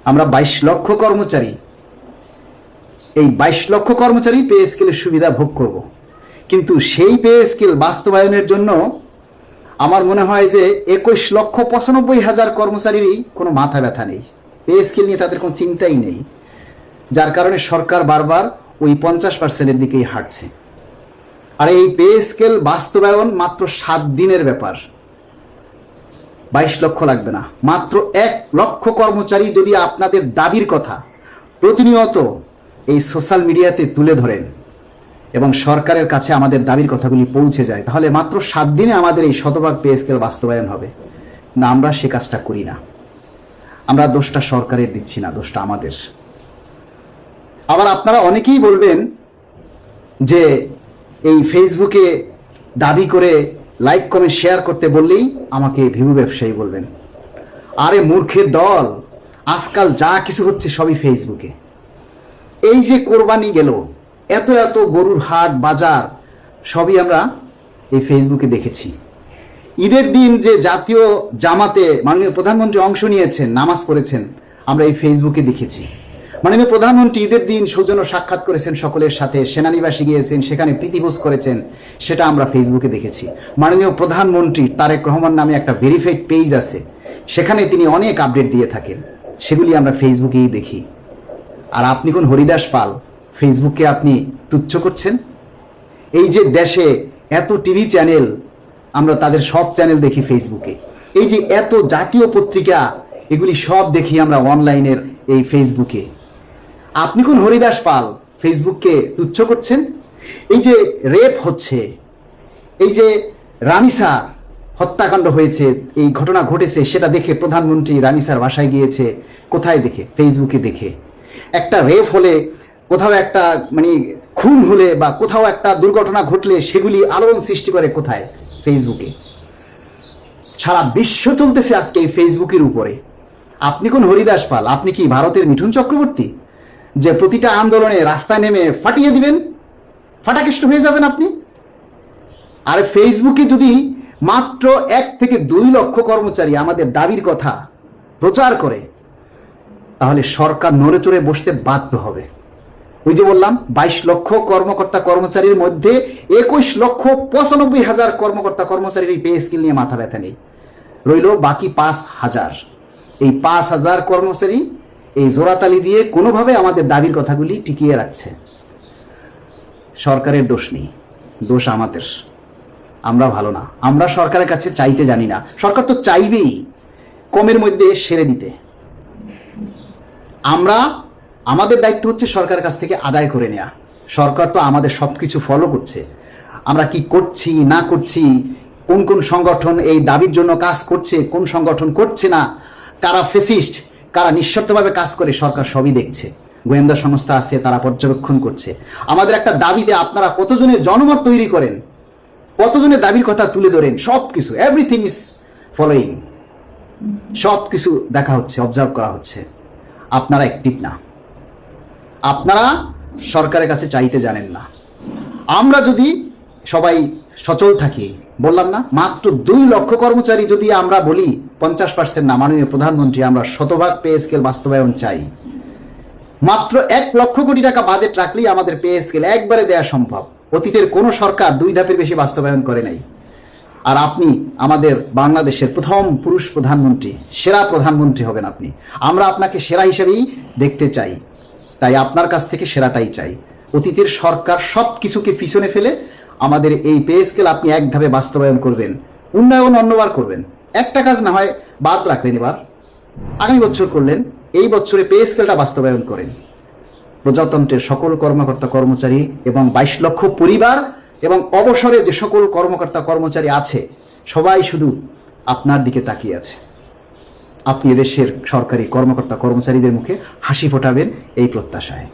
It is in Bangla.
আমরা 22 লক্ষ কর্মচারী, এই 22 লক্ষ কর্মচারী পে স্কেলের সুবিধা ভোগ করব, কিন্তু সেই পে স্কেল বাস্তবায়নের জন্য আমার মনে হয় যে 21,95,000 কর্মচারীরই কোনো মাথা ব্যথা নেই, পে স্কেল নিয়ে তাদের কোনো চিন্তাই নেই, যার কারণে সরকার বারবার ওই 50%-এর দিকেই হাঁটছে। আর এই পে স্কেল বাস্তবায়ন মাত্র 7 দিনের ব্যাপার, 22 লক্ষ লাগবে না, মাত্র 1 লক্ষ কর্মচারী যদি আপনাদের দাবির কথা প্রতিনিয়ত এই সোশ্যাল মিডিয়াতে তুলে ধরেন এবং সরকারের কাছে আমাদের দাবির কথাগুলি পৌঁছে যায়, তাহলে মাত্র 7 দিনে আমাদের এই শতভাগ পে স্কেল বাস্তবায়ন হবে। না, আমরা সে কাজটা করি না। আমরা দোষটা সরকারের দিচ্ছি না, দোষটা আমাদের। আবার আপনারা অনেকেই বলবেন যে এই ফেসবুকে দাবি করে লাইক কমেন্ট শেয়ার করতে বললেই আমাকে ভিউ ব্যবসায়ী বলবেন। আরে মূর্খের দল, আজকাল যা কিছু হচ্ছে সবই ফেসবুকে। এই যে কোরবানি গেল, এত এত গরুর হাট বাজার সবই আমরা এই ফেসবুকে দেখেছি। ঈদের দিন যে জাতীয় জামাতে মাননীয় প্রধানমন্ত্রী অংশ নিয়েছেন, নামাজ পড়েছেন, আমরা এই ফেসবুকে দেখেছি। মাননীয় প্রধানমন্ত্রী ঈদের দিন সৌজন্য সাক্ষাৎ করেছেন সকলের সাথে, সেনানিবাসে গিয়েছেন, সেখানে প্রীতিভোজ করেছেন, সেটা আমরা ফেসবুকে দেখেছি। মাননীয় প্রধানমন্ত্রী তারেক রহমান নামে একটা ভেরিফাইড পেজ আছে, সেখানে তিনি অনেক আপডেট দিয়ে থাকেন, সেগুলি আমরা ফেসবুকেই দেখি। আর আপনি কোন হরিদাস পাল, ফেসবুককে আপনি তুচ্ছ করছেন? এই যে দেশে এত টিভি চ্যানেল, আমরা তাদের সব চ্যানেল দেখি ফেসবুকে। এই যে এত জাতীয় পত্রিকা, এগুলি সব দেখি আমরা অনলাইনের এই ফেসবুকে। আপনি কোন হরিদাস পাল, ফেসবুককে তুচ্ছ করছেন? এই যে রেপ হচ্ছে, এই যে রামিসা হত্যাকাণ্ড হয়েছে, এই ঘটনা ঘটেছে, সেটা দেখে প্রধানমন্ত্রী রামিসার বাসায় গিয়েছে, কোথায় দেখে? ফেসবুকে দেখে। একটা রেপ হলে, কোথাও একটা খুন হলে বা কোথাও একটা দুর্ঘটনা ঘটলে সেগুলি আলোড়ন সৃষ্টি করে কোথায়? ফেসবুকে। সারা বিশ্ব চলতেছে আজকে এই ফেসবুকের উপরে। আপনি কোন হরিদাস পাল? আপনি কি ভারতের মিঠুন চক্রবর্তী যে প্রতিটা আন্দোলনে রাস্তায় নেমে ফাটিয়ে দিবেন, ফাটাকেষ্ট হয়ে যাবেন আপনি? আর ফেসবুকে যদি মাত্র 1 থেকে 2 লক্ষ কর্মচারী আমাদের দাবির কথা প্রচার করে, তাহলে সরকার নড়ে চড়ে বসতে বাধ্য হবে। ওই যে বললাম, 22 লক্ষ কর্মকর্তা কর্মচারীর মধ্যে 21,95,000 কর্মকর্তা কর্মচারীর এই পে স্কেল নিয়ে মাথা ব্যথা নেই। রইল বাকি 5,000। এই 5,000 কর্মচারী এই জোড়াতালি দিয়ে কোনোভাবে আমাদের দাবির কথাগুলি টিকিয়ে রাখছে। সরকারের দোষ নেই, দোষ আমাদের। আমরা ভালো না, আমরা সরকারের কাছে চাইতে জানি না। সরকার তো চাইবেই কমের মধ্যে সেরে দিতে। আমাদের দায়িত্ব হচ্ছে সরকারের কাছ থেকে আদায় করে নেওয়া। সরকার তো আমাদের সবকিছু ফলো করছে, আমরা কি করছি না করছি, কোন কোন সংগঠন এই দাবির জন্য কাজ করছে, কোন সংগঠন করছে না, কারা ফেসিস্ট, কারা নিঃশর্তভাবে কাজ করে, সরকার সবই দেখছে। গোয়েন্দা সংস্থা আছে, তারা পর্যবেক্ষণ করছে। আমাদের একটা দাবিতে আপনারা কতজনের জনমত তৈরি করেন, কতজনের দাবির কথা তুলে ধরেন, সব কিছু, এভরিথিং ইজ ফলোয়িং, সব কিছু দেখা হচ্ছে, অবজার্ভ করা হচ্ছে। আপনারা অ্যাক্টিভ না, আপনারা সরকারের কাছে চাইতে জানেন না। আমরা যদি সবাই সচল থাকি, বললাম না, মাত্র 2 লক্ষ কর্মচারী যদি আমরা বলি, 50% না, মাননীয় প্রধানমন্ত্রী আমরা শতভাগ পে স্কেল বাস্তবায়ন চাই, মাত্র 1 লক্ষ কোটি টাকা বাজেট রাখলেই আমাদের পে স্কেল একবারে দেওয়া সম্ভব। অতীতের কোনো সরকার 2 ধাপের বেশি বাস্তবায়ন করে নাই। আর আপনি আমাদের বাংলাদেশের প্রথম পুরুষ প্রধানমন্ত্রী, সেরা প্রধানমন্ত্রী হবেন আপনি। আমরা আপনাকে সেরা হিসেবেই দেখতে চাই, তাই আপনার কাছ থেকে সেরাটাই চাই। অতীতের সরকার সব কিছুকে পিছনে ফেলে আমাদের এই পে স্কেল আপনি 1 ধাপে বাস্তবায়ন করবেন, উন্নয়ন অন্যবার করবেন। একটা কাজ না হয় বাদ রাখলেন, এবার আগামী বছর করলেন, এই বছরে পে স্কেলটা বাস্তবায়ন করেন। প্রজাতন্ত্রের সকল কর্মকর্তা কর্মচারী এবং 22 লক্ষ পরিবার এবং অবসরে যে সকল কর্মকর্তা কর্মচারী আছে, সবাই শুধু আপনার দিকে তাকিয়ে আছে। আপনি এদেশের সরকারি কর্মকর্তা কর্মচারীদের মুখে হাসি ফোটাবেন এই প্রত্যাশায়।